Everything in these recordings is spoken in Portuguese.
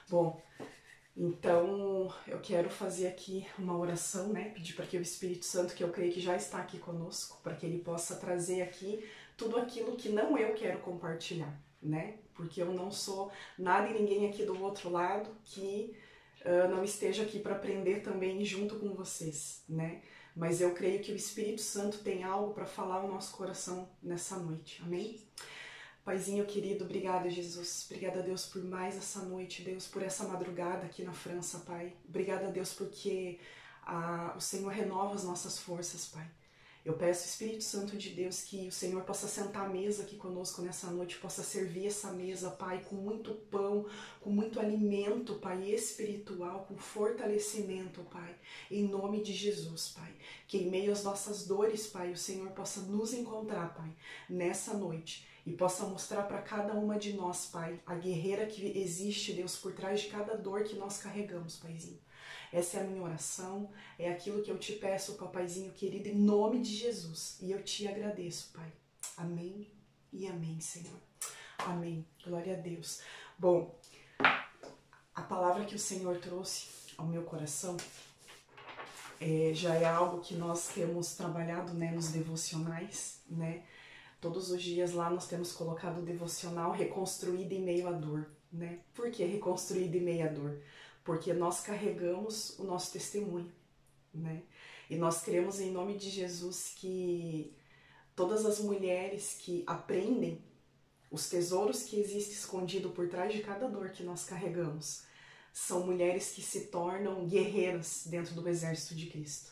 Bom, então eu quero fazer aqui uma oração, né? Pedir para que o Espírito Santo, que eu creio que já está aqui conosco, para que ele possa trazer aqui tudo aquilo que não eu quero compartilhar, né? Porque eu não sou nada e ninguém aqui do outro lado que não esteja aqui para aprender também junto com vocês, né? Mas eu creio que o Espírito Santo tem algo para falar ao nosso coração nessa noite, amém? Paizinho querido, obrigada, Jesus. Obrigada, Deus, por mais essa noite, Deus, por essa madrugada aqui na França, Pai. Obrigada, Deus, porque o Senhor renova as nossas forças, Pai. Eu peço, Espírito Santo de Deus, que o Senhor possa sentar à mesa aqui conosco nessa noite, possa servir essa mesa, Pai, com muito pão, com muito alimento, Pai, espiritual, com fortalecimento, Pai, em nome de Jesus, Pai. Que em meio às nossas dores, Pai, o Senhor possa nos encontrar, Pai, nessa noite e possa mostrar para cada uma de nós, Pai, a guerreira que existe, Deus, por trás de cada dor que nós carregamos, Paizinho. Essa é a minha oração, é aquilo que eu te peço, Papaizinho querido, em nome de Jesus. E eu te agradeço, Pai. Amém e amém, Senhor. Amém. Glória a Deus. Bom, a palavra que o Senhor trouxe ao meu coração já é algo que nós temos trabalhado, né, nos devocionais, né? Todos os dias lá nós temos colocado o devocional reconstruído em meio à dor, né? Por que reconstruído em meio à dor? Porque nós carregamos o nosso testemunho, né? E nós cremos em nome de Jesus que todas as mulheres que aprendem os tesouros que existem escondidos por trás de cada dor que nós carregamos são mulheres que se tornam guerreiras dentro do exército de Cristo.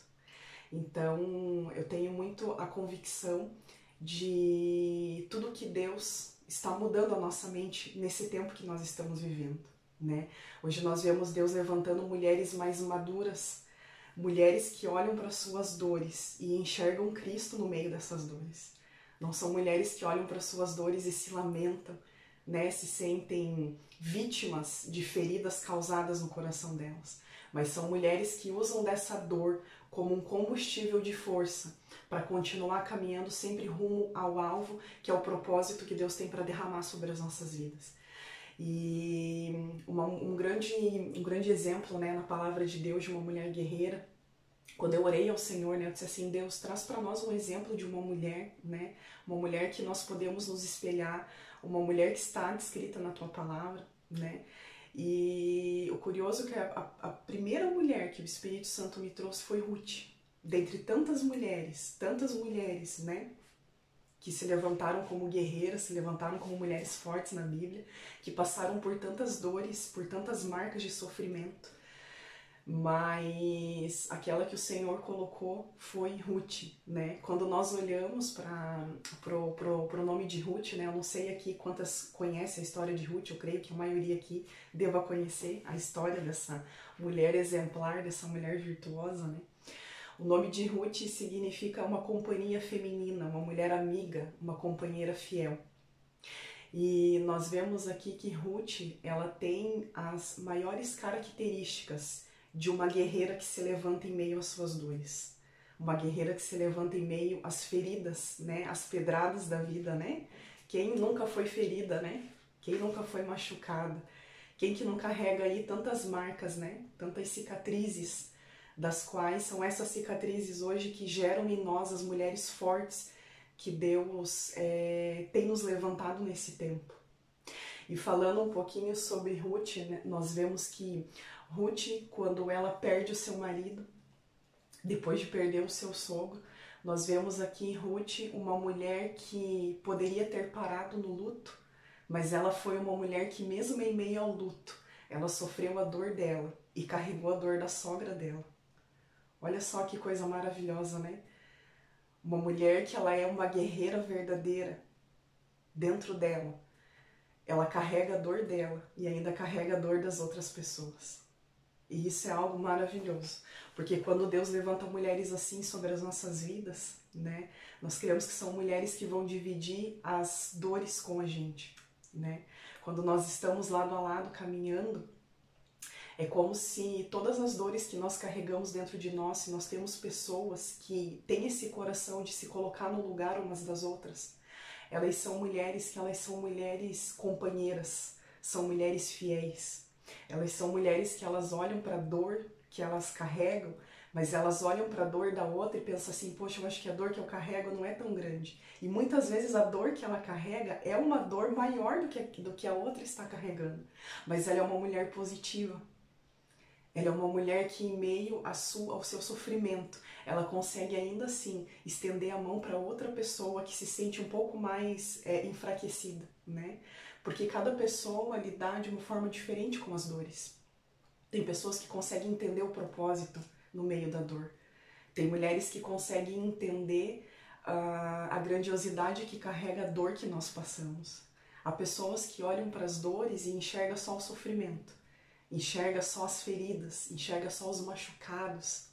Então, eu tenho muito a convicção de tudo que Deus está mudando a nossa mente nesse tempo que nós estamos vivendo, né? Hoje nós vemos Deus levantando mulheres mais maduras, mulheres que olham para suas dores e enxergam Cristo no meio dessas dores. Não são mulheres que olham para suas dores e se lamentam, né? Se sentem vítimas de feridas causadas no coração delas, mas são mulheres que usam dessa dor como um combustível de força para continuar caminhando sempre rumo ao alvo, que é o propósito que Deus tem para derramar sobre as nossas vidas. E um grande exemplo, né, na palavra de Deus de uma mulher guerreira, quando eu orei ao Senhor, né, eu disse assim, Deus, traz para nós um exemplo de uma mulher, né, uma mulher que nós podemos nos espelhar, uma mulher que está descrita na tua palavra, né. E o curioso é que a primeira mulher que o Espírito Santo me trouxe foi Ruth. Dentre tantas mulheres, né, que se levantaram como guerreiras, se levantaram como mulheres fortes na Bíblia, que passaram por tantas dores, por tantas marcas de sofrimento, mas aquela que o Senhor colocou foi Ruth, né? Quando nós olhamos para pro nome de Ruth, né? Eu não sei aqui quantas conhecem a história de Ruth, eu creio que a maioria aqui deva conhecer a história dessa mulher exemplar, dessa mulher virtuosa, né? O nome de Ruth significa uma companhia feminina, uma mulher amiga, uma companheira fiel. E nós vemos aqui que Ruth, ela tem as maiores características de uma guerreira que se levanta em meio às suas dores. Uma guerreira que se levanta em meio às feridas, né? Às pedradas da vida, né? Quem nunca foi ferida, né? Quem nunca foi machucada? Quem que não carrega aí tantas marcas, né? Tantas cicatrizes, das quais são essas cicatrizes hoje que geram em nós as mulheres fortes que Deus tem nos levantado nesse tempo. E falando um pouquinho sobre Ruth, né, nós vemos que Ruth, quando ela perde o seu marido, depois de perder o seu sogro, nós vemos aqui em Ruth uma mulher que poderia ter parado no luto, mas ela foi uma mulher que mesmo em meio ao luto, ela sofreu a dor dela e carregou a dor da sogra dela. Olha só que coisa maravilhosa, né? Uma mulher que ela é uma guerreira verdadeira dentro dela. Ela carrega a dor dela e ainda carrega a dor das outras pessoas. E isso é algo maravilhoso, porque quando Deus levanta mulheres assim sobre as nossas vidas, né, nós cremos que são mulheres que vão dividir as dores com a gente, né? Quando nós estamos lado a lado caminhando, é como se todas as dores que nós carregamos dentro de nós, se nós temos pessoas que têm esse coração de se colocar no lugar umas das outras, elas são mulheres companheiras, são mulheres fiéis. Elas são mulheres que elas olham para a dor que elas carregam, mas elas olham para a dor da outra e pensam assim, poxa, eu acho que a dor que eu carrego não é tão grande. E muitas vezes a dor que ela carrega é uma dor maior do que a outra está carregando. Mas ela é uma mulher positiva. Ela é uma mulher que, em meio ao seu sofrimento, ela consegue ainda assim estender a mão para outra pessoa que se sente um pouco mais enfraquecida, né? Porque cada pessoa lida de uma forma diferente com as dores. Tem pessoas que conseguem entender o propósito no meio da dor. Tem mulheres que conseguem entender a grandiosidade que carrega a dor que nós passamos. Há pessoas que olham para as dores e enxergam só o sofrimento. Enxerga só as feridas, enxerga só os machucados,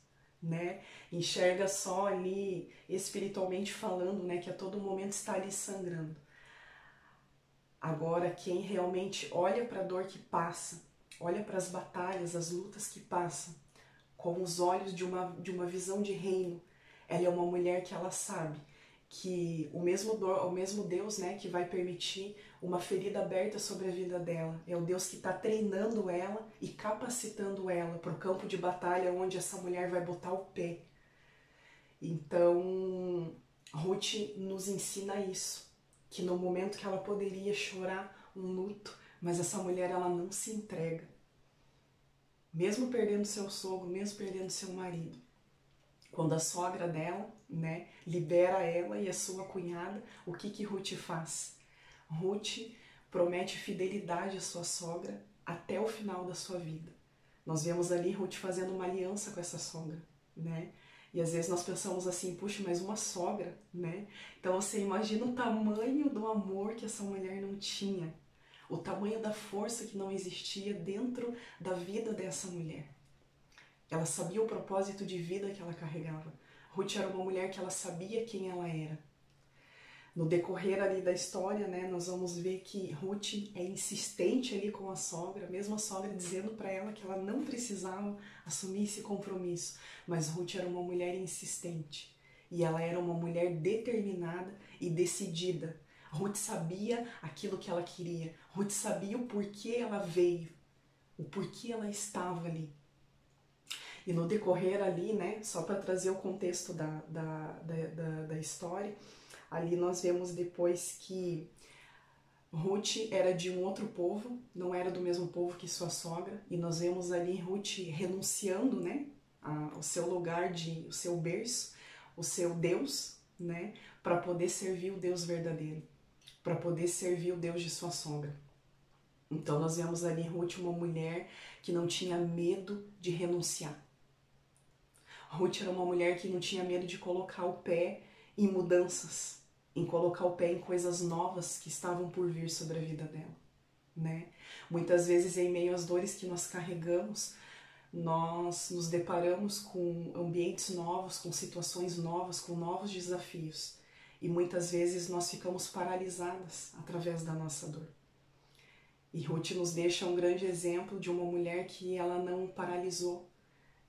né? Enxerga só ali, espiritualmente falando, né? Que a todo momento está ali sangrando. Agora, quem realmente olha para a dor que passa, olha para as batalhas, as lutas que passam, com os olhos de uma visão de reino, ela é uma mulher que ela sabe que o mesmo Deus, né, que vai permitir uma ferida aberta sobre a vida dela, é o Deus que está treinando ela e capacitando ela para o campo de batalha onde essa mulher vai botar o pé. Então, Ruth nos ensina isso, que no momento que ela poderia chorar um luto, mas essa mulher ela não se entrega. Mesmo perdendo seu sogro, mesmo perdendo seu marido. Quando a sogra dela, né, libera ela e a sua cunhada, o que Ruth faz? Ruth promete fidelidade à sua sogra até o final da sua vida. Nós vemos ali Ruth fazendo uma aliança com essa sogra, né? E às vezes nós pensamos assim, puxa, mas uma sogra, né? Então você imagina o tamanho do amor que essa mulher não tinha, o tamanho da força que não existia dentro da vida dessa mulher. Ela sabia o propósito de vida que ela carregava. Ruth era uma mulher que ela sabia quem ela era. No decorrer ali da história, né, nós vamos ver que Ruth é insistente ali com a sogra, mesmo a sogra dizendo para ela que ela não precisava assumir esse compromisso. Mas Ruth era uma mulher insistente e ela era uma mulher determinada e decidida. Ruth sabia aquilo que ela queria. Ruth sabia o porquê ela veio, o porquê ela estava ali. E no decorrer ali, né, só para trazer o contexto da história, ali nós vemos depois que Ruth era de um outro povo, não era do mesmo povo que sua sogra, e nós vemos ali Ruth renunciando, né, o seu lugar, o seu berço, o seu Deus, né, para poder servir o Deus verdadeiro, para poder servir o Deus de sua sogra. Então nós vemos ali Ruth uma mulher que não tinha medo de renunciar. Ruth era uma mulher que não tinha medo de colocar o pé em mudanças, em colocar o pé em coisas novas que estavam por vir sobre a vida dela, né? Muitas vezes, em meio às dores que nós carregamos, nós nos deparamos com ambientes novos, com situações novas, com novos desafios. E muitas vezes nós ficamos paralisadas através da nossa dor. E Ruth nos deixa um grande exemplo de uma mulher que ela não paralisou.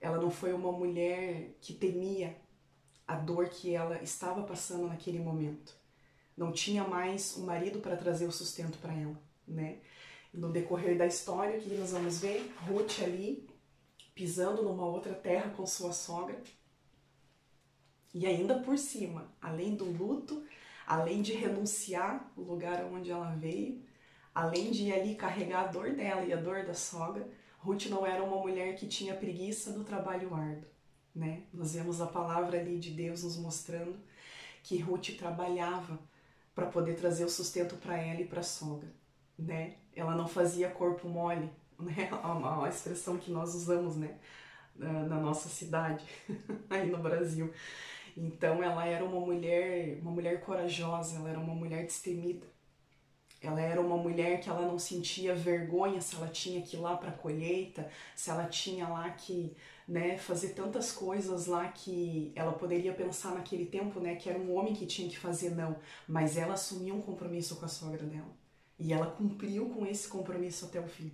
Ela não foi uma mulher que temia a dor que ela estava passando naquele momento. Não tinha mais um marido para trazer o sustento para ela, né? E no decorrer da história, o que nós vamos ver? Ruth ali, pisando numa outra terra com sua sogra. E ainda por cima, além do luto, além de renunciar o lugar onde ela veio, além de ir ali carregar a dor dela e a dor da sogra, Ruth não era uma mulher que tinha preguiça do trabalho árduo, né? Nós vemos a palavra ali de Deus nos mostrando que Ruth trabalhava para poder trazer o sustento para ela e para a sogra, né? Ela não fazia corpo mole, né? A expressão que nós usamos, né? Na nossa cidade, aí no Brasil. Então ela era uma mulher corajosa, ela era uma mulher destemida. Ela era uma mulher que ela não sentia vergonha se ela tinha que ir lá para a colheita, se ela tinha lá que, né, fazer tantas coisas lá que ela poderia pensar naquele tempo, né, que era um homem que tinha que fazer, não. Mas ela assumiu um compromisso com a sogra dela. E ela cumpriu com esse compromisso até o fim.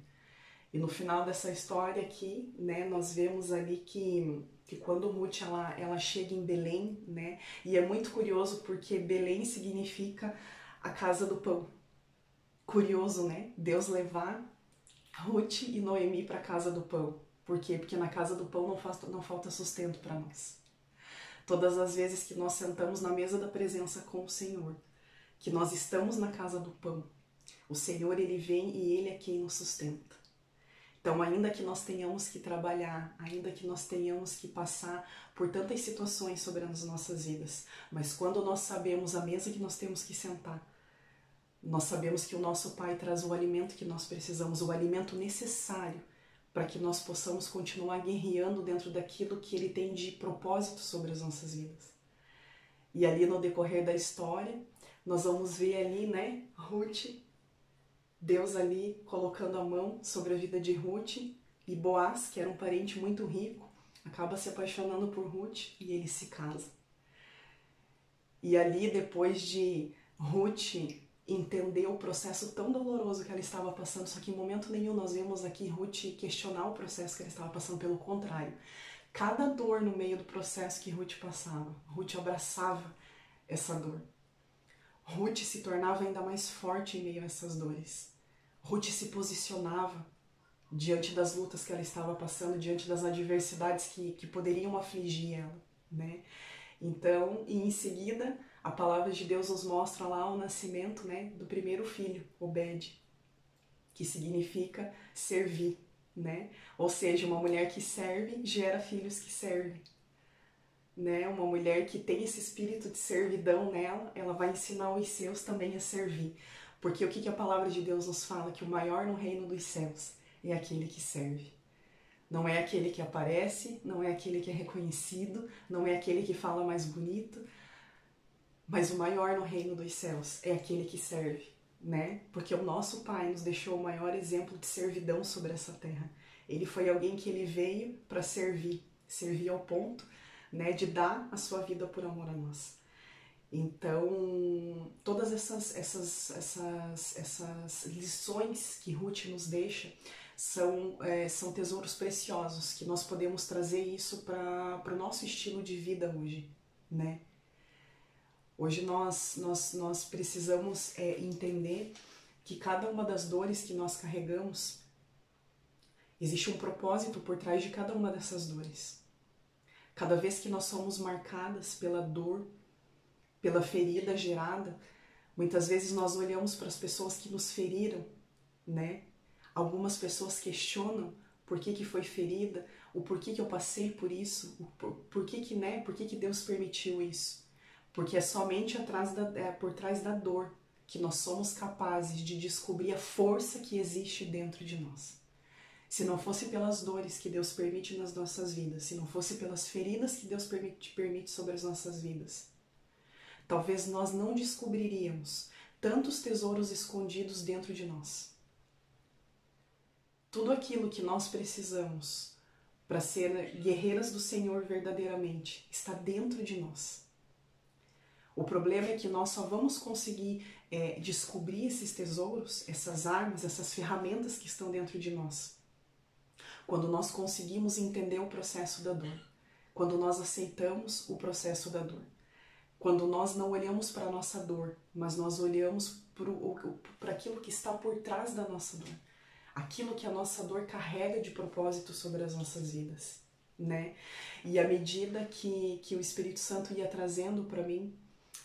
E no final dessa história aqui, né, nós vemos ali que quando Ruth ela chega em Belém, né, e é muito curioso porque Belém significa a casa do pão. Curioso, né? Deus levar Ruth e Noemi para a casa do pão. Por quê? Porque na casa do pão não falta sustento para nós. Todas as vezes que nós sentamos na mesa da presença com o Senhor, que nós estamos na casa do pão, o Senhor, Ele vem e Ele é quem nos sustenta. Então, ainda que nós tenhamos que trabalhar, ainda que nós tenhamos que passar por tantas situações sobre as nossas vidas, mas quando nós sabemos a mesa que nós temos que sentar, nós sabemos que o nosso Pai traz o alimento que nós precisamos, o alimento necessário para que nós possamos continuar guerreando dentro daquilo que Ele tem de propósito sobre as nossas vidas. E ali no decorrer da história, nós vamos ver ali, né, Ruth, Deus ali colocando a mão sobre a vida de Ruth, e Boaz, que era um parente muito rico, acaba se apaixonando por Ruth e ele se casa. E ali, depois de Ruth entender o processo tão doloroso que ela estava passando, só que em momento nenhum nós vemos aqui Ruth questionar o processo que ela estava passando, pelo contrário. Cada dor no meio do processo que Ruth passava, Ruth abraçava essa dor. Ruth se tornava ainda mais forte em meio a essas dores. Ruth se posicionava diante das lutas que ela estava passando, diante das adversidades que poderiam afligir ela, né? Então, e em seguida, a palavra de Deus nos mostra lá o nascimento, né, do primeiro filho, Obed, que significa servir, né? Ou seja, uma mulher que serve gera filhos que servem. Né, uma mulher que tem esse espírito de servidão nela, ela vai ensinar os seus também a servir. Porque o que a palavra de Deus nos fala? Que o maior no reino dos céus é aquele que serve. Não é aquele que aparece, não é aquele que é reconhecido, não é aquele que fala mais bonito, mas o maior no reino dos céus é aquele que serve, né? Porque o nosso Pai nos deixou o maior exemplo de servidão sobre essa terra. Ele foi alguém que ele veio para servir ao ponto, né, de dar a sua vida por amor a nós. Então, todas essas lições que Ruth nos deixa são tesouros preciosos, que nós podemos trazer isso para o nosso estilo de vida hoje, né? Hoje nós precisamos entender que cada uma das dores que nós carregamos, existe um propósito por trás de cada uma dessas dores. Cada vez que nós somos marcadas pela dor, pela ferida gerada, muitas vezes nós olhamos para as pessoas que nos feriram, né? Algumas pessoas questionam por que foi ferida, o porquê que eu passei por isso, por que Deus permitiu isso. Porque é somente por trás da dor que nós somos capazes de descobrir a força que existe dentro de nós. Se não fosse pelas dores que Deus permite nas nossas vidas, se não fosse pelas feridas que Deus permite sobre as nossas vidas, talvez nós não descobriríamos tantos tesouros escondidos dentro de nós. Tudo aquilo que nós precisamos para ser guerreiras do Senhor verdadeiramente está dentro de nós. O problema é que nós só vamos conseguir descobrir esses tesouros, essas armas, essas ferramentas que estão dentro de nós, quando nós conseguimos entender o processo da dor, quando nós aceitamos o processo da dor, quando nós não olhamos para a nossa dor, mas nós olhamos para aquilo que está por trás da nossa dor, aquilo que a nossa dor carrega de propósito sobre as nossas vidas, né? E à medida que o Espírito Santo ia trazendo para mim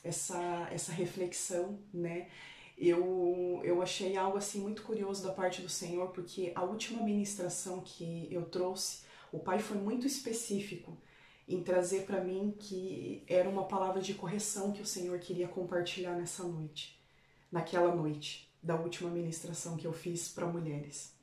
essa reflexão, né? Eu achei algo assim muito curioso da parte do Senhor, porque a última ministração que eu trouxe, o Pai foi muito específico em trazer para mim que era uma palavra de correção que o Senhor queria compartilhar nessa noite, naquela noite da última ministração que eu fiz para mulheres.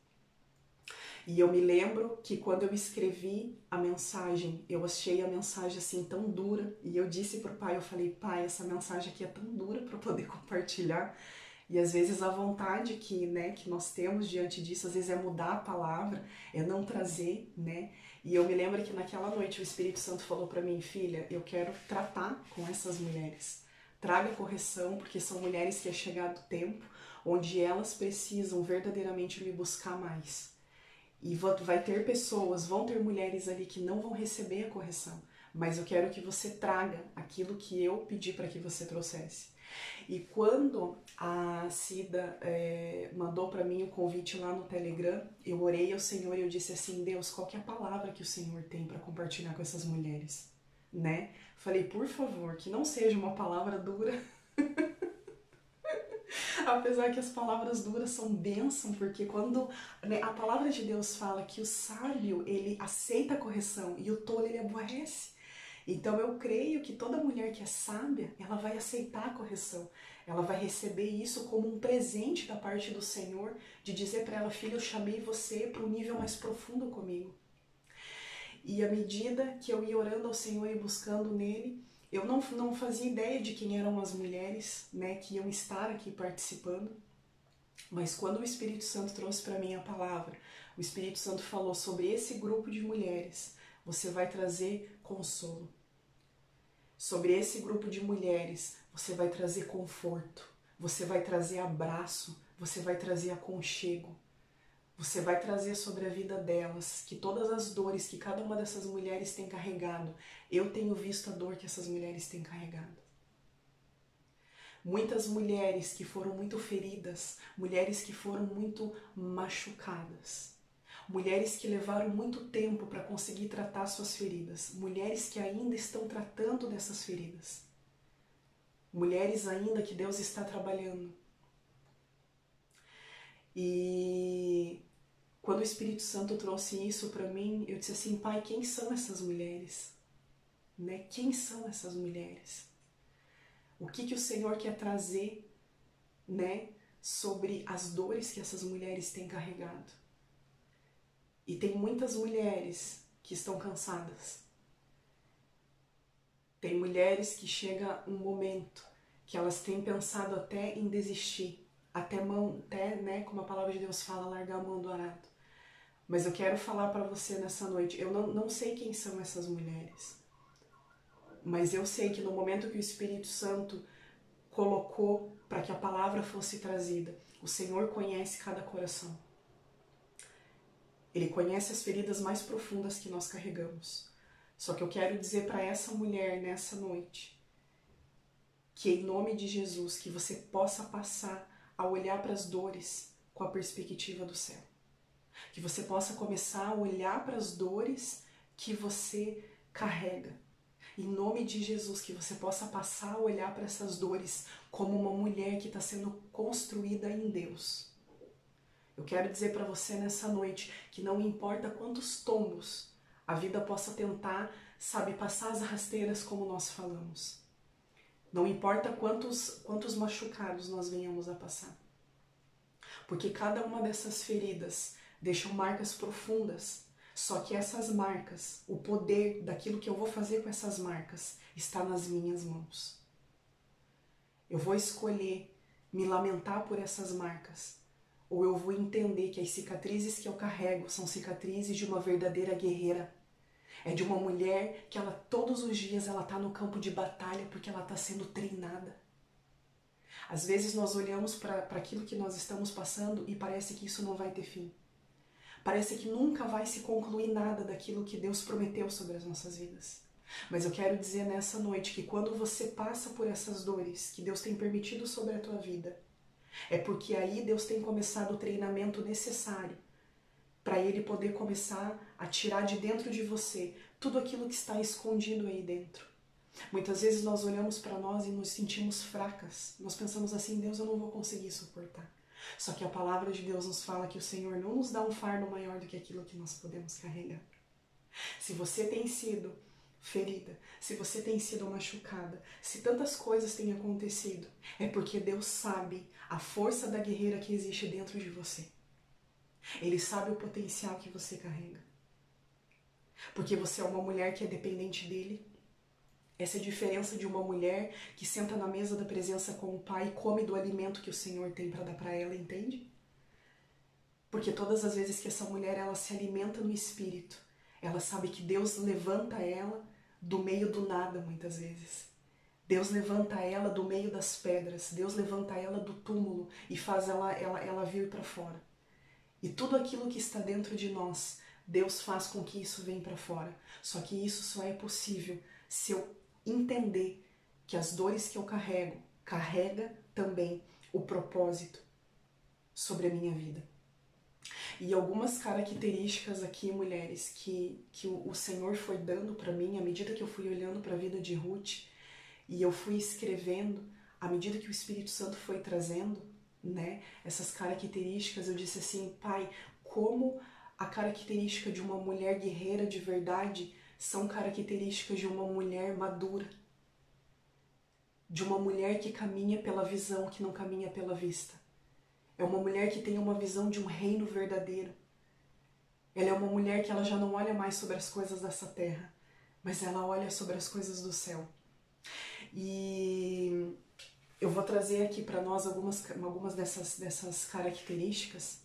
E eu me lembro que quando eu escrevi a mensagem, eu achei a mensagem assim tão dura, e eu disse pro Pai, eu falei, Pai, essa mensagem aqui é tão dura para poder compartilhar. E às vezes a vontade que nós temos diante disso, às vezes é mudar a palavra, é não trazer, né? E eu me lembro que naquela noite o Espírito Santo falou para mim, filha, eu quero tratar com essas mulheres. Traga correção, porque são mulheres que é chegado o tempo onde elas precisam verdadeiramente me buscar mais. E vão ter mulheres ali que não vão receber a correção, mas eu quero que você traga aquilo que eu pedi para que você trouxesse. E quando a Cida mandou para mim o convite lá no Telegram, eu orei ao Senhor e eu disse assim, Deus, qual que é a palavra que o Senhor tem para compartilhar com essas mulheres, né? Falei, por favor, que não seja uma palavra dura. Apesar que as palavras duras são bênção, porque quando, né, a palavra de Deus fala que o sábio, ele aceita a correção e o tolo, ele aborrece. Então eu creio que toda mulher que é sábia, ela vai aceitar a correção. Ela vai receber isso como um presente da parte do Senhor, de dizer para ela, filha, eu chamei você para um nível mais profundo comigo. E à medida que eu ia orando ao Senhor e buscando nele, eu não fazia ideia de quem eram as mulheres, né, que iam estar aqui participando. Mas quando o Espírito Santo trouxe para mim a palavra, o Espírito Santo falou sobre esse grupo de mulheres, você vai trazer consolo. Sobre esse grupo de mulheres, você vai trazer conforto, você vai trazer abraço, você vai trazer aconchego. Você vai trazer sobre a vida delas que todas as dores que cada uma dessas mulheres tem carregado, eu tenho visto a dor que essas mulheres têm carregado. Muitas mulheres que foram muito feridas, mulheres que foram muito machucadas, mulheres que levaram muito tempo para conseguir tratar suas feridas, mulheres que ainda estão tratando dessas feridas, mulheres ainda que Deus está trabalhando. E quando o Espírito Santo trouxe isso para mim, eu disse assim, Pai, quem são essas mulheres? Né? Quem são essas mulheres? O que o Senhor quer trazer, né, sobre as dores que essas mulheres têm carregado? E tem muitas mulheres que estão cansadas. Tem mulheres que chega um momento que elas têm pensado até em desistir, até, né, como a palavra de Deus fala, largar a mão do arado. Mas eu quero falar para você nessa noite, eu não sei quem são essas mulheres, mas eu sei que no momento que o Espírito Santo colocou para que a palavra fosse trazida, o Senhor conhece cada coração. Ele conhece as feridas mais profundas que nós carregamos. Só que eu quero dizer para essa mulher nessa noite, que em nome de Jesus, que você possa passar a olhar para as dores com a perspectiva do céu. Que você possa começar a olhar para as dores que você carrega. Em nome de Jesus, que você possa passar a olhar para essas dores como uma mulher que está sendo construída em Deus. Eu quero dizer para você nessa noite que não importa quantos tombos a vida possa tentar, sabe, passar as rasteiras como nós falamos. Não importa quantos machucados nós venhamos a passar. Porque cada uma dessas feridas deixam marcas profundas, só que essas marcas, o poder daquilo que eu vou fazer com essas marcas, está nas minhas mãos. Eu vou escolher me lamentar por essas marcas, ou eu vou entender que as cicatrizes que eu carrego são cicatrizes de uma verdadeira guerreira. É de uma mulher que ela todos os dias ela está no campo de batalha porque ela está sendo treinada. Às vezes nós olhamos para aquilo que nós estamos passando e parece que isso não vai ter fim. Parece que nunca vai se concluir nada daquilo que Deus prometeu sobre as nossas vidas. Mas eu quero dizer nessa noite que quando você passa por essas dores que Deus tem permitido sobre a tua vida, é porque aí Deus tem começado o treinamento necessário para Ele poder começar a tirar de dentro de você tudo aquilo que está escondido aí dentro. Muitas vezes nós olhamos para nós e nos sentimos fracas. Nós pensamos assim, Deus, eu não vou conseguir suportar. Só que a palavra de Deus nos fala que o Senhor não nos dá um fardo maior do que aquilo que nós podemos carregar. Se você tem sido ferida, se você tem sido machucada, se tantas coisas têm acontecido, é porque Deus sabe a força da guerreira que existe dentro de você. Ele sabe o potencial que você carrega. Porque você é uma mulher que é dependente dele. Essa é a diferença de uma mulher que senta na mesa da presença com o Pai e come do alimento que o Senhor tem para dar para ela, entende? Porque todas as vezes que essa mulher ela se alimenta no Espírito, ela sabe que Deus levanta ela do meio do nada muitas vezes. Deus levanta ela do meio das pedras, Deus levanta ela do túmulo e faz ela vir para fora. E tudo aquilo que está dentro de nós, Deus faz com que isso venha para fora. Só que isso só é possível se eu entender que as dores que eu carrego carrega também o propósito sobre a minha vida. E algumas características aqui, mulheres, que o Senhor foi dando para mim à medida que eu fui olhando para a vida de Ruth e eu fui escrevendo, à medida que o Espírito Santo foi trazendo, né, essas características, eu disse assim, Pai, como a característica de uma mulher guerreira de verdade são características de uma mulher madura, de uma mulher que caminha pela visão, que não caminha pela vista. É uma mulher que tem uma visão de um reino verdadeiro. Ela é uma mulher que ela já não olha mais sobre as coisas dessa terra, mas ela olha sobre as coisas do céu. E eu vou trazer aqui para nós algumas dessas características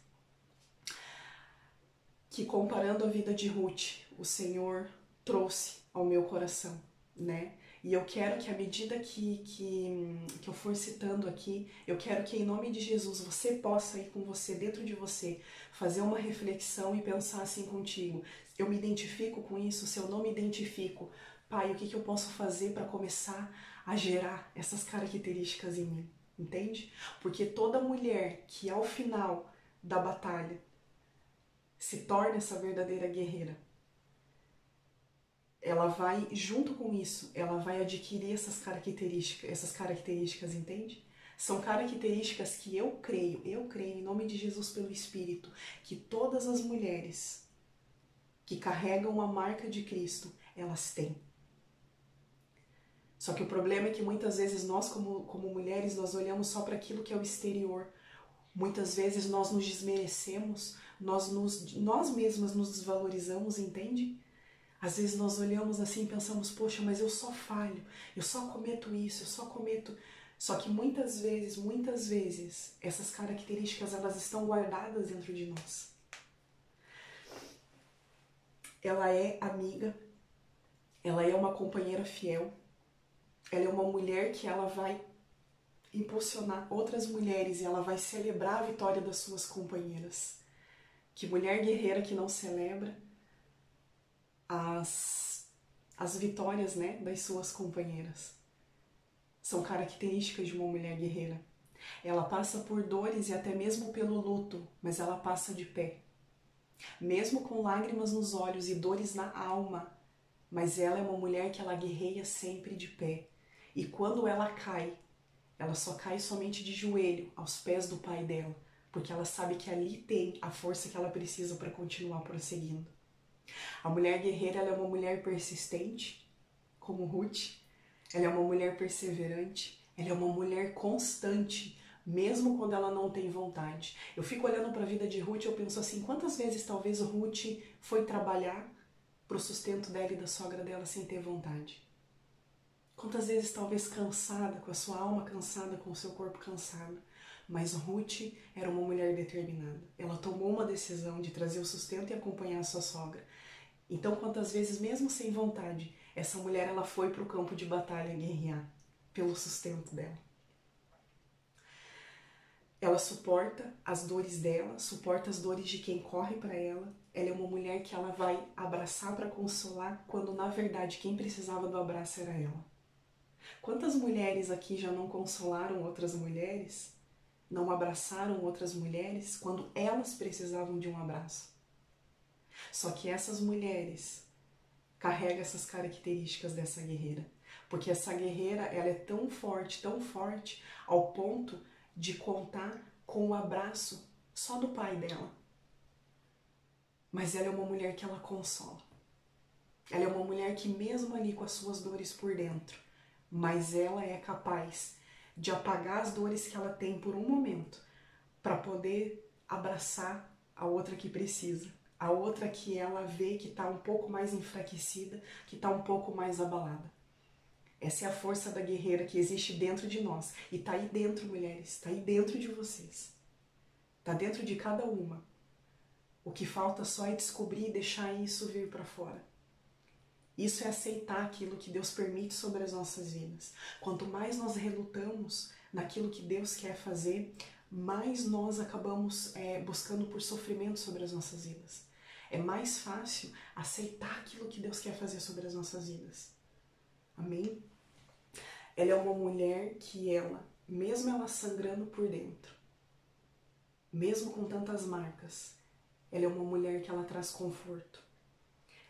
que, comparando a vida de Ruth, o Senhor trouxe ao meu coração, né? E eu quero que, à medida que eu for citando aqui, eu quero que, em nome de Jesus, você possa ir com você, dentro de você, fazer uma reflexão e pensar assim contigo. Eu me identifico com isso? Se eu não me identifico, Pai, o que eu posso fazer para começar a gerar essas características em mim? Entende? Porque toda mulher que, ao final da batalha, se torna essa verdadeira guerreira, ela vai, junto com isso, ela vai adquirir essas características, entende? São características que eu creio em nome de Jesus pelo Espírito, que todas as mulheres que carregam a marca de Cristo, elas têm. Só que o problema é que muitas vezes nós, como mulheres, nós olhamos só para aquilo que é o exterior. Muitas vezes nós nos desmerecemos, nós mesmas nos desvalorizamos, entende? Às vezes nós olhamos assim e pensamos, poxa, mas eu só falho, eu só cometo isso, eu só cometo... Só que muitas vezes, essas características, elas estão guardadas dentro de nós. Ela é amiga, ela é uma companheira fiel, ela é uma mulher que ela vai impulsionar outras mulheres e ela vai celebrar a vitória das suas companheiras. Que mulher guerreira que não celebra as vitórias, né, das suas companheiras. São características de uma mulher guerreira. Ela passa por dores e até mesmo pelo luto, mas ela passa de pé. Mesmo com lágrimas nos olhos e dores na alma, mas ela é uma mulher que ela guerreia sempre de pé. E quando ela cai, ela só cai somente de joelho aos pés do pai dela, porque ela sabe que ali tem a força que ela precisa para continuar prosseguindo. A mulher guerreira, ela é uma mulher persistente, como Ruth. Ela é uma mulher perseverante, ela é uma mulher constante, mesmo quando ela não tem vontade. Eu fico olhando para a vida de Ruth e eu penso assim, quantas vezes talvez Ruth foi trabalhar para o sustento dela e da sogra dela sem ter vontade? Quantas vezes talvez cansada, com a sua alma cansada, com o seu corpo cansado? Mas Ruth era uma mulher determinada. Ela tomou uma decisão de trazer o sustento e acompanhar a sua sogra. Então, quantas vezes, mesmo sem vontade, essa mulher ela foi para o campo de batalha guerrear pelo sustento dela. Ela suporta as dores dela, suporta as dores de quem corre para ela. Ela é uma mulher que ela vai abraçar para consolar, quando na verdade quem precisava do abraço era ela. Quantas mulheres aqui já não consolaram outras mulheres, não abraçaram outras mulheres quando elas precisavam de um abraço? Só que essas mulheres carregam essas características dessa guerreira. Porque essa guerreira, ela é tão forte, ao ponto de contar com o abraço só do pai dela. Mas ela é uma mulher que ela consola. Ela é uma mulher que mesmo ali com as suas dores por dentro, mas ela é capaz de apagar as dores que ela tem por um momento para poder abraçar a outra que precisa. A outra que ela vê que está um pouco mais enfraquecida, que está um pouco mais abalada. Essa é a força da guerreira que existe dentro de nós. E está aí dentro, mulheres, está aí dentro de vocês. Está dentro de cada uma. O que falta só é descobrir e deixar isso vir para fora. Isso é aceitar aquilo que Deus permite sobre as nossas vidas. Quanto mais nós relutamos naquilo que Deus quer fazer, mais nós acabamos buscando por sofrimento sobre as nossas vidas. É mais fácil aceitar aquilo que Deus quer fazer sobre as nossas vidas. Amém? Ela é uma mulher que ela mesmo ela sangrando por dentro, mesmo com tantas marcas, ela é uma mulher que ela traz conforto.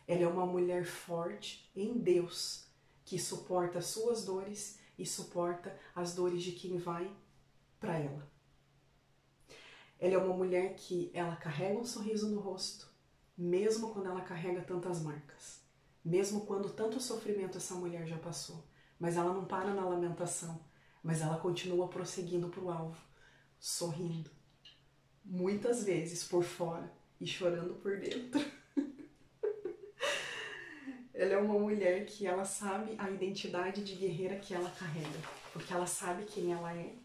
Ela é uma mulher forte em Deus, que suporta as suas dores e suporta as dores de quem vai para ela. Ela é uma mulher que ela carrega um sorriso no rosto, mesmo quando ela carrega tantas marcas, mesmo quando tanto sofrimento essa mulher já passou. Mas ela não para na lamentação, mas ela continua prosseguindo para o alvo, sorrindo, muitas vezes por fora e chorando por dentro. Ela é uma mulher que ela sabe a identidade de guerreira que ela carrega, porque ela sabe quem ela é.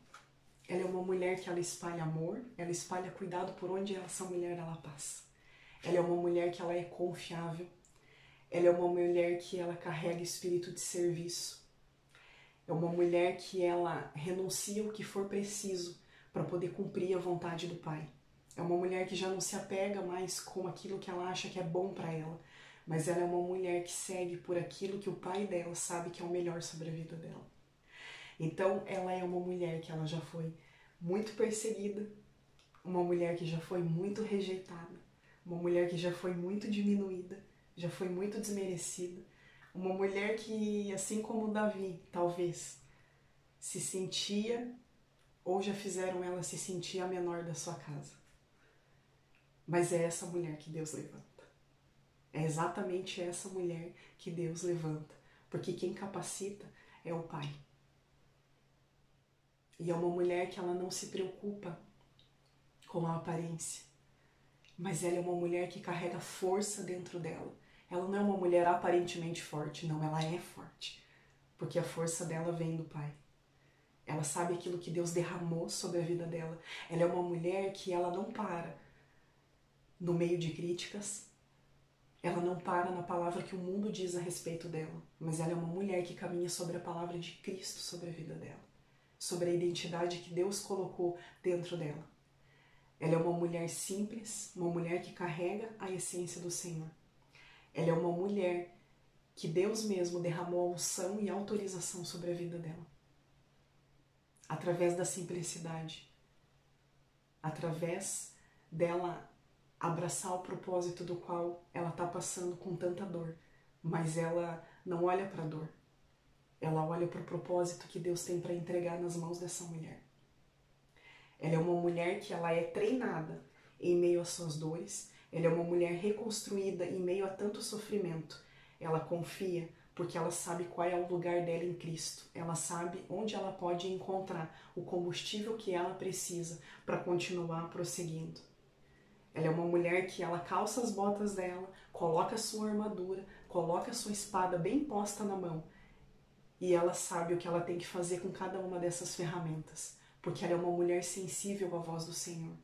Ela é uma mulher que ela espalha amor, ela espalha cuidado por onde essa mulher ela passa. Ela é uma mulher que ela é confiável. Ela é uma mulher que ela carrega espírito de serviço. É uma mulher que ela renuncia o que for preciso para poder cumprir a vontade do Pai. É uma mulher que já não se apega mais com aquilo que ela acha que é bom para ela, mas ela é uma mulher que segue por aquilo que o Pai dela sabe que é o melhor sobre a vida dela. Então, ela é uma mulher que ela já foi muito perseguida, uma mulher que já foi muito rejeitada, uma mulher que já foi muito diminuída, já foi muito desmerecida, uma mulher que, assim como Davi, talvez, se sentia, ou já fizeram ela se sentir a menor da sua casa. Mas é essa mulher que Deus levanta. É exatamente essa mulher que Deus levanta, porque quem capacita é o Pai. E é uma mulher que ela não se preocupa com a aparência, mas ela é uma mulher que carrega força dentro dela. Ela não é uma mulher aparentemente forte, não, ela é forte, porque a força dela vem do Pai. Ela sabe aquilo que Deus derramou sobre a vida dela. Ela é uma mulher que ela não para no meio de críticas, ela não para na palavra que o mundo diz a respeito dela, mas ela é uma mulher que caminha sobre a palavra de Cristo sobre a vida dela, sobre a identidade que Deus colocou dentro dela. Ela é uma mulher simples, uma mulher que carrega a essência do Senhor. Ela é uma mulher que Deus mesmo derramou a unção e a autorização sobre a vida dela. Através da simplicidade, através dela abraçar o propósito do qual ela está passando com tanta dor, mas ela não olha para a dor, ela olha para o propósito que Deus tem para entregar nas mãos dessa mulher. Ela é uma mulher que ela é treinada em meio às suas dores, ela é uma mulher reconstruída em meio a tanto sofrimento. Ela confia porque ela sabe qual é o lugar dela em Cristo, ela sabe onde ela pode encontrar o combustível que ela precisa para continuar prosseguindo. Ela é uma mulher que ela calça as botas dela, coloca a sua armadura, coloca a sua espada bem posta na mão e ela sabe o que ela tem que fazer com cada uma dessas ferramentas, porque ela é uma mulher sensível à voz do Senhor.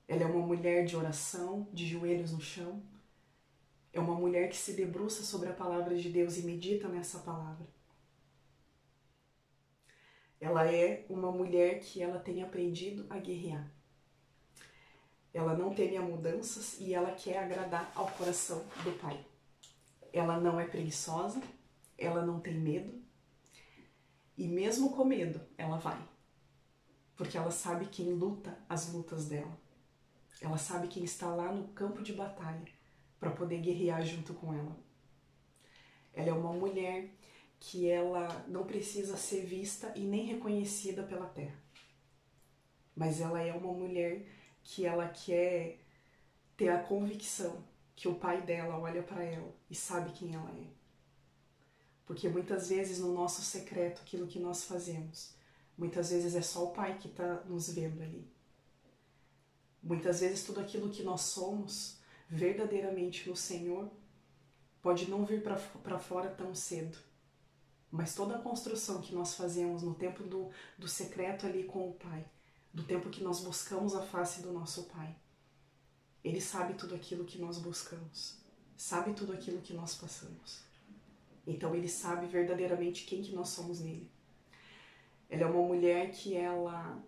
Ela é uma mulher de oração, de joelhos no chão. É uma mulher que se debruça sobre a palavra de Deus e medita nessa palavra. Ela é uma mulher que ela tem aprendido a guerrear. Ela não teme a mudanças e ela quer agradar ao coração do Pai. Ela não é preguiçosa, ela não tem medo. E mesmo com medo, ela vai. Porque ela sabe quem luta as lutas dela. Ela sabe quem está lá no campo de batalha para poder guerrear junto com ela. Ela é uma mulher que ela não precisa ser vista e nem reconhecida pela terra. Mas ela é uma mulher que ela quer ter a convicção que o Pai dela olha para ela e sabe quem ela é. Porque muitas vezes no nosso secreto, aquilo que nós fazemos, muitas vezes é só o Pai que está nos vendo ali. Muitas vezes tudo aquilo que nós somos verdadeiramente no Senhor pode não vir para fora tão cedo. Mas toda a construção que nós fazemos no tempo do secreto ali com o Pai, do tempo que nós buscamos a face do nosso Pai, Ele sabe tudo aquilo que nós buscamos, sabe tudo aquilo que nós passamos. Então Ele sabe verdadeiramente quem que nós somos nele. Ela é uma mulher que ela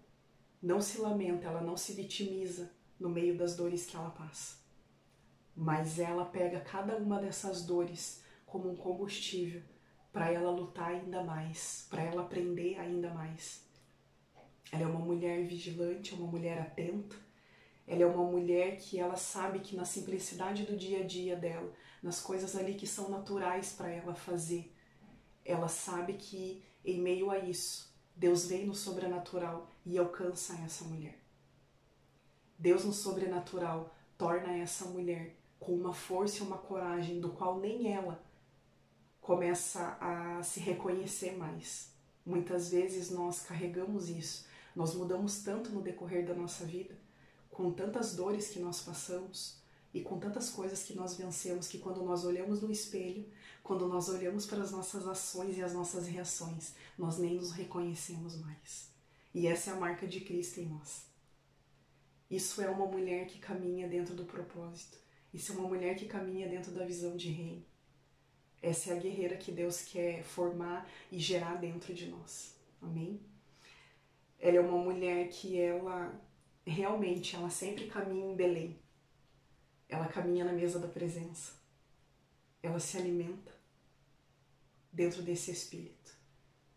não se lamenta, ela não se vitimiza no meio das dores que ela passa. Mas ela pega cada uma dessas dores como um combustível para ela lutar ainda mais, para ela aprender ainda mais. Ela é uma mulher vigilante, é uma mulher atenta. Ela é uma mulher que ela sabe que na simplicidade do dia a dia dela, nas coisas ali que são naturais para ela fazer, ela sabe que em meio a isso, Deus vem no sobrenatural e alcança essa mulher. Deus no sobrenatural torna essa mulher com uma força e uma coragem do qual nem ela começa a se reconhecer mais. Muitas vezes nós carregamos isso, nós mudamos tanto no decorrer da nossa vida, com tantas dores que nós passamos e com tantas coisas que nós vencemos, que quando nós olhamos no espelho, quando nós olhamos para as nossas ações e as nossas reações, nós nem nos reconhecemos mais. E essa é a marca de Cristo em nós. Isso é uma mulher que caminha dentro do propósito. Isso é uma mulher que caminha dentro da visão de reino. Essa é a guerreira que Deus quer formar e gerar dentro de nós. Amém? Ela é uma mulher que ela sempre caminha em Belém. Ela caminha na mesa da presença. Ela se alimenta dentro desse espírito.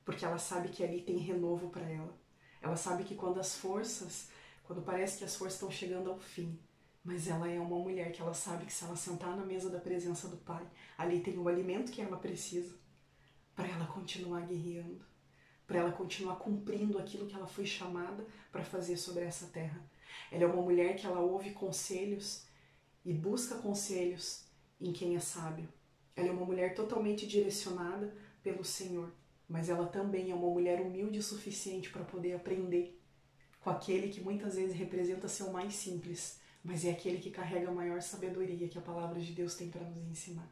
Porque ela sabe que ali tem renovo para ela. Ela sabe que quando parece que as forças estão chegando ao fim, mas ela é uma mulher que ela sabe que se ela sentar na mesa da presença do Pai, ali tem o alimento que ela precisa para ela continuar guerreando, para ela continuar cumprindo aquilo que ela foi chamada para fazer sobre essa terra. Ela é uma mulher que ela ouve conselhos e busca conselhos em quem é sábio. Ela é uma mulher totalmente direcionada pelo Senhor, mas ela também é uma mulher humilde o suficiente para poder aprender com aquele que muitas vezes representa ser o mais simples, mas é aquele que carrega a maior sabedoria que a palavra de Deus tem para nos ensinar.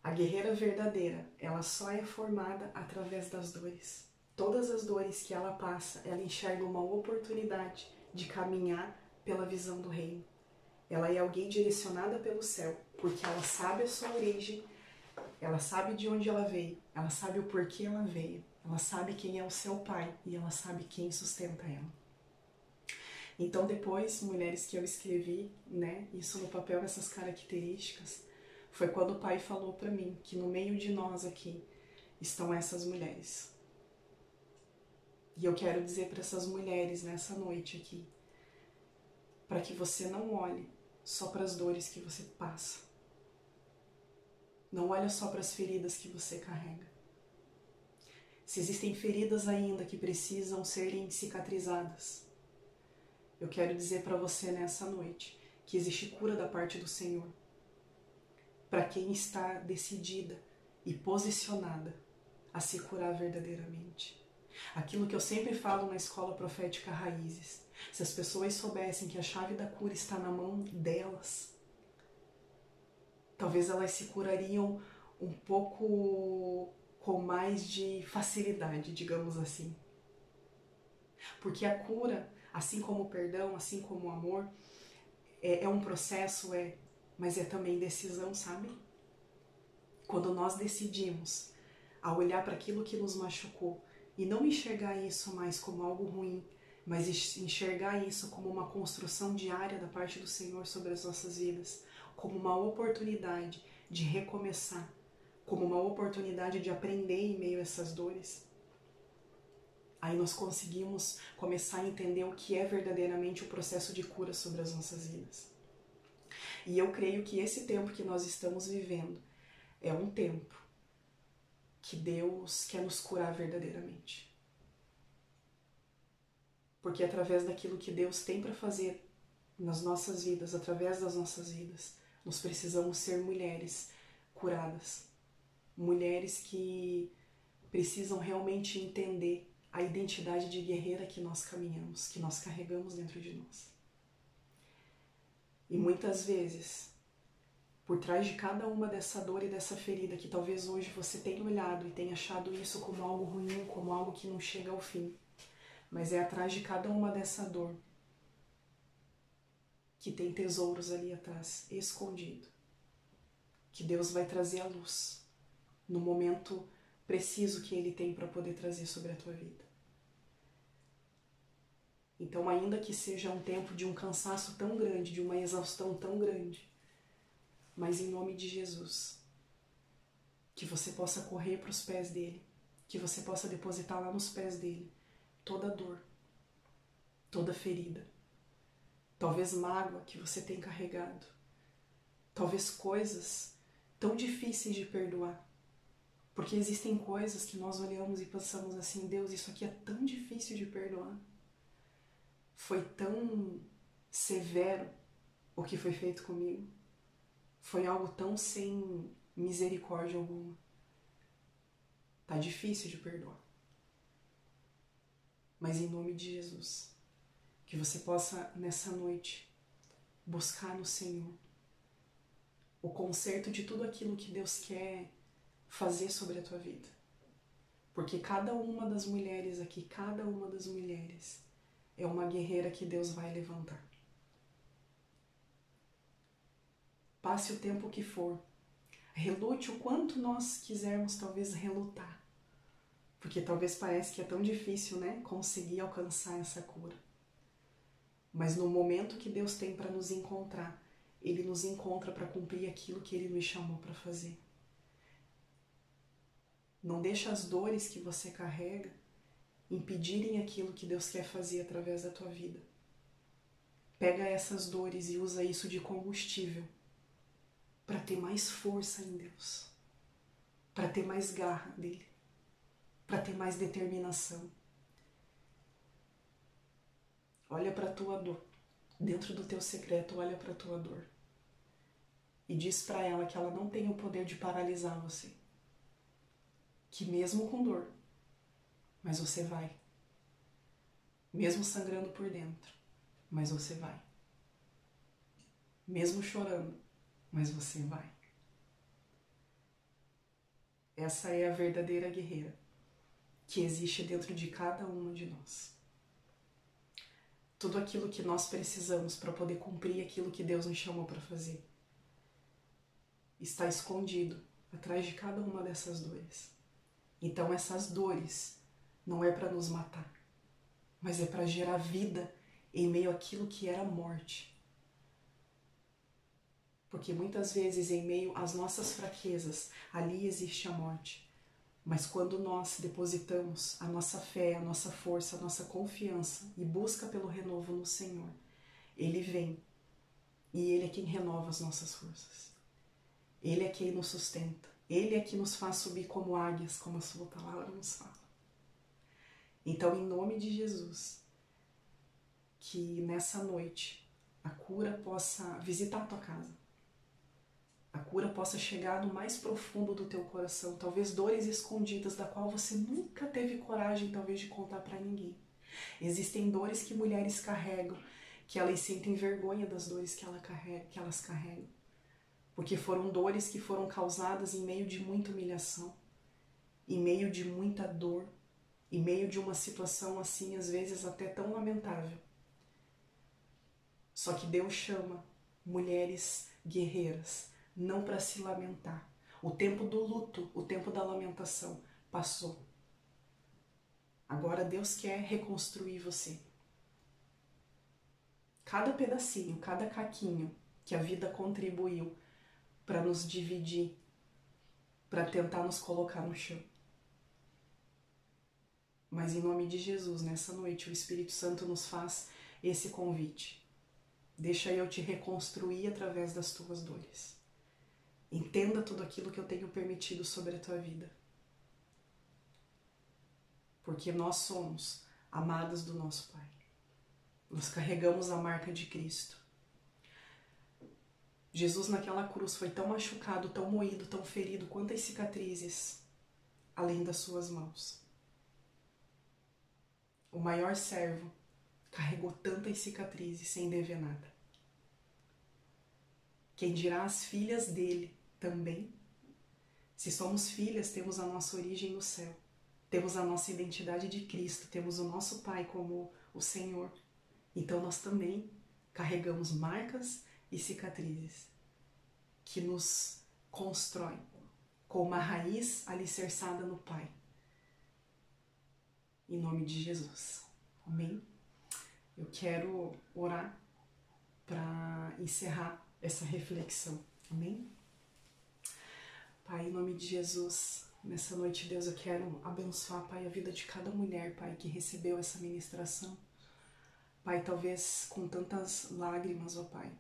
A guerreira verdadeira, ela só é formada através das dores. Todas as dores que ela passa, ela enxerga uma oportunidade de caminhar pela visão do reino. Ela é alguém direcionada pelo céu, porque ela sabe a sua origem, ela sabe de onde ela veio, ela sabe o porquê ela veio, ela sabe quem é o seu pai e ela sabe quem sustenta ela. Então depois, mulheres, que eu escrevi, isso no papel, essas características, foi quando o Pai falou para mim que no meio de nós aqui estão essas mulheres. E eu quero dizer para essas mulheres nessa noite aqui, para que você não olhe só para as dores que você passa. Não olhe só para as feridas que você carrega. Se existem feridas ainda que precisam serem cicatrizadas, eu quero dizer para você nessa noite que existe cura da parte do Senhor. Para quem está decidida e posicionada a se curar verdadeiramente. Aquilo que eu sempre falo na escola profética Raízes. Se as pessoas soubessem que a chave da cura está na mão delas, talvez elas se curariam um pouco com mais de facilidade, digamos assim. Porque a cura, assim como o perdão, assim como o amor, é um processo, mas é também decisão, sabe? Quando nós decidimos a olhar para aquilo que nos machucou e não enxergar isso mais como algo ruim, mas enxergar isso como uma construção diária da parte do Senhor sobre as nossas vidas, como uma oportunidade de recomeçar, como uma oportunidade de aprender em meio a essas dores, aí nós conseguimos começar a entender o que é verdadeiramente o processo de cura sobre as nossas vidas. E eu creio que esse tempo que nós estamos vivendo é um tempo que Deus quer nos curar verdadeiramente. Porque através daquilo que Deus tem para fazer nas nossas vidas, através das nossas vidas, nós precisamos ser mulheres curadas. Mulheres que precisam realmente entender a identidade de guerreira que nós caminhamos, que nós carregamos dentro de nós. E muitas vezes, por trás de cada uma dessa dor e dessa ferida, que talvez hoje você tenha olhado e tenha achado isso como algo ruim, como algo que não chega ao fim, mas é atrás de cada uma dessa dor que tem tesouros ali atrás, escondido, que Deus vai trazer à luz no momento preciso que Ele tem para poder trazer sobre a tua vida. Então, ainda que seja um tempo de um cansaço tão grande, de uma exaustão tão grande, mas em nome de Jesus, que você possa correr para os pés dele, que você possa depositar lá nos pés dele toda dor, toda ferida, talvez mágoa que você tem carregado, talvez coisas tão difíceis de perdoar, porque existem coisas que nós olhamos e pensamos assim: Deus, isso aqui é tão difícil de perdoar, foi tão severo o que foi feito comigo, foi algo tão sem misericórdia alguma, tá difícil de perdoar. Mas em nome de Jesus, que você possa nessa noite buscar no Senhor o conserto de tudo aquilo que Deus quer fazer sobre a tua vida. Porque cada uma das mulheres aqui, cada uma das mulheres é uma guerreira que Deus vai levantar. Passe o tempo que for, relute o quanto nós quisermos talvez relutar, porque talvez parece que é tão difícil, né, conseguir alcançar essa cura. Mas no momento que Deus tem para nos encontrar, Ele nos encontra para cumprir aquilo que Ele nos chamou para fazer. Não deixa as dores que você carrega impedirem aquilo que Deus quer fazer através da tua vida. Pega essas dores e usa isso de combustível para ter mais força em Deus, para ter mais garra dele, para ter mais determinação. Olha para a tua dor, dentro do teu secreto, olha para a tua dor e diz para ela que ela não tem o poder de paralisar você, que mesmo com dor, mas você vai, mesmo sangrando por dentro, mas você vai, mesmo chorando, mas você vai. Essa é a verdadeira guerreira que existe dentro de cada uma de nós. Tudo aquilo que nós precisamos para poder cumprir aquilo que Deus nos chamou para fazer está escondido atrás de cada uma dessas dores. Então essas dores não é para nos matar, mas é para gerar vida em meio àquilo que era morte. Porque muitas vezes em meio às nossas fraquezas, ali existe a morte. Mas quando nós depositamos a nossa fé, a nossa força, a nossa confiança e busca pelo renovo no Senhor, Ele vem e Ele é quem renova as nossas forças. Ele é quem nos sustenta. Ele é quem nos faz subir como águias, como a sua palavra nos fala. Então, em nome de Jesus, que nessa noite a cura possa visitar a tua casa. A cura possa chegar no mais profundo do teu coração, talvez dores escondidas da qual você nunca teve coragem talvez de contar para ninguém. Existem dores que mulheres carregam, que elas sentem vergonha das dores que elas carregam, porque foram dores que foram causadas em meio de muita humilhação, em meio de muita dor, em meio de uma situação assim, às vezes até tão lamentável. Só que Deus chama mulheres guerreiras, não para se lamentar. O tempo do luto, o tempo da lamentação passou. Agora Deus quer reconstruir você. Cada pedacinho, cada caquinho que a vida contribuiu para nos dividir, para tentar nos colocar no chão. Mas em nome de Jesus, nessa noite, o Espírito Santo nos faz esse convite. Deixa eu te reconstruir através das tuas dores. Entenda tudo aquilo que eu tenho permitido sobre a tua vida. Porque nós somos amadas do nosso Pai. Nós carregamos a marca de Cristo. Jesus naquela cruz foi tão machucado, tão moído, tão ferido, quantas cicatrizes, além das suas mãos. O maior servo carregou tantas cicatrizes sem dever nada. Quem dirá as filhas dele também? Se somos filhas, temos a nossa origem no céu. Temos a nossa identidade de Cristo, temos o nosso Pai como o Senhor. Então nós também carregamos marcas e cicatrizes que nos constroem com uma raiz alicerçada no Pai. Em nome de Jesus. Amém? Eu quero orar para encerrar essa reflexão. Amém? Pai, em nome de Jesus, nessa noite, Deus, eu quero abençoar, Pai, a vida de cada mulher, Pai, que recebeu essa ministração. Pai, talvez com tantas lágrimas, ó Pai,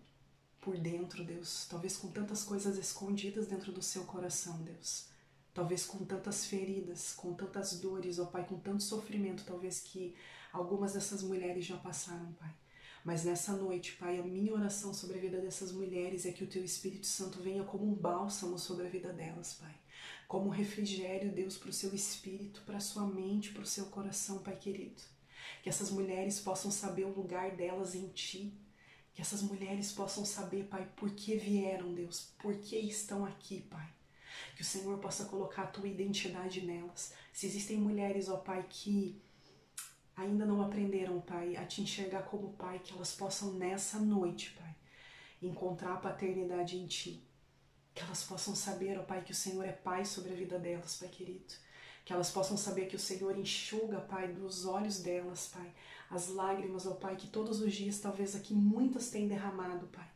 por dentro, Deus, talvez com tantas coisas escondidas dentro do seu coração, Deus, talvez com tantas feridas, com tantas dores, ó Pai, com tanto sofrimento, talvez que algumas dessas mulheres já passaram, Pai. Mas nessa noite, Pai, a minha oração sobre a vida dessas mulheres é que o Teu Espírito Santo venha como um bálsamo sobre a vida delas, Pai. Como um refrigério, Deus, para o seu espírito, para a sua mente, para o seu coração, Pai querido. Que essas mulheres possam saber o lugar delas em Ti. Que essas mulheres possam saber, Pai, por que vieram, Deus, por que estão aqui, Pai. Que o Senhor possa colocar a Tua identidade nelas. Se existem mulheres, ó Pai, que ainda não aprenderam, Pai, a Te enxergar como Pai, que elas possam nessa noite, Pai, encontrar a paternidade em Ti. Que elas possam saber, ó Pai, que o Senhor é Pai sobre a vida delas, Pai querido. Que elas possam saber que o Senhor enxuga, Pai, dos olhos delas, Pai, as lágrimas, ó Pai, que todos os dias, talvez aqui muitas têm derramado, Pai.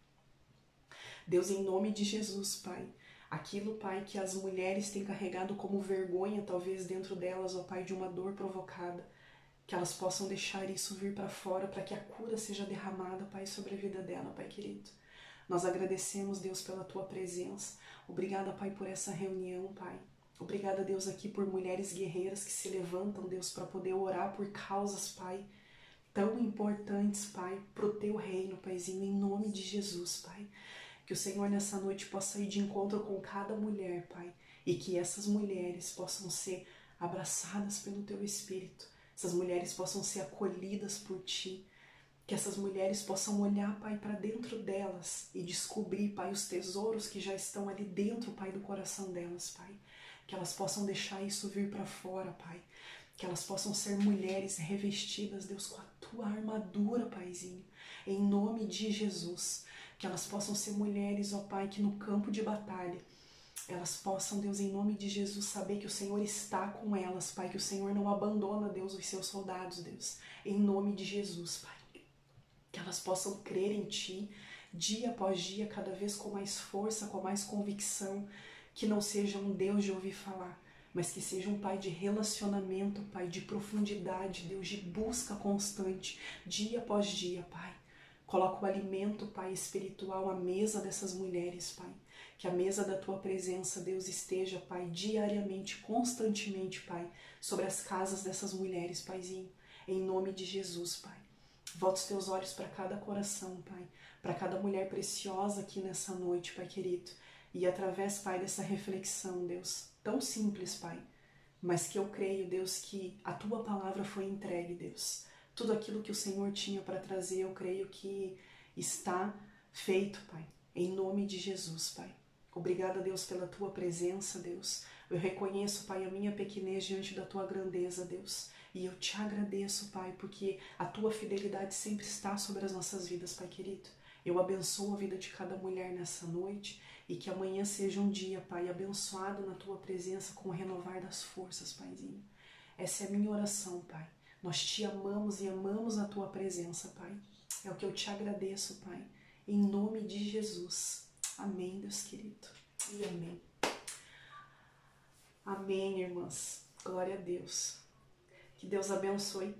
Deus, em nome de Jesus, Pai, aquilo, Pai, que as mulheres têm carregado como vergonha, talvez dentro delas, ó Pai, de uma dor provocada, que elas possam deixar isso vir para fora, para que a cura seja derramada, Pai, sobre a vida dela, Pai querido. Nós agradecemos, Deus, pela Tua presença. Obrigada, Pai, por essa reunião, Pai. Obrigada, Deus, aqui por mulheres guerreiras que se levantam, Deus, para poder orar por causas, Pai, tão importantes, Pai, pro Teu reino, Paizinho, em nome de Jesus, Pai. Que o Senhor nessa noite possa ir de encontro com cada mulher, Pai, e que essas mulheres possam ser abraçadas pelo Teu Espírito. Essas mulheres possam ser acolhidas por Ti, que essas mulheres possam olhar, Pai, para dentro delas e descobrir, Pai, os tesouros que já estão ali dentro, Pai, do coração delas, Pai. Que elas possam deixar isso vir para fora, Pai. Que elas possam ser mulheres revestidas, Deus, com a Tua armadura, Paizinho, em nome de Jesus. Que elas possam ser mulheres, ó Pai, que no campo de batalha, elas possam, Deus, em nome de Jesus, saber que o Senhor está com elas, Pai, que o Senhor não abandona, Deus, os seus soldados, Deus, em nome de Jesus, Pai. Que elas possam crer em Ti, dia após dia, cada vez com mais força, com mais convicção, que não seja um Deus de ouvir falar, mas que seja um Pai de relacionamento, Pai, de profundidade, Deus, de busca constante, dia após dia, Pai. Coloca o alimento, Pai, espiritual à mesa dessas mulheres, Pai. Que a mesa da Tua presença, Deus, esteja, Pai, diariamente, constantemente, Pai, sobre as casas dessas mulheres, Paizinho. Em nome de Jesus, Pai. Volta os Teus olhos para cada coração, Pai. Para cada mulher preciosa aqui nessa noite, Pai querido. E através, Pai, dessa reflexão, Deus, tão simples, Pai, mas que eu creio, Deus, que a Tua palavra foi entregue, Deus. Tudo aquilo que o Senhor tinha para trazer, eu creio que está feito, Pai, em nome de Jesus, Pai. Obrigada, Deus, pela Tua presença, Deus. Eu reconheço, Pai, a minha pequenez diante da Tua grandeza, Deus. E eu Te agradeço, Pai, porque a Tua fidelidade sempre está sobre as nossas vidas, Pai querido. Eu abençoo a vida de cada mulher nessa noite e que amanhã seja um dia, Pai, abençoado na Tua presença com o renovar das forças, Paizinho. Essa é a minha oração, Pai. Nós Te amamos e amamos a Tua presença, Pai. É o que eu Te agradeço, Pai, em nome de Jesus. Amém, Deus querido. E amém. Amém, irmãs. Glória a Deus. Que Deus abençoe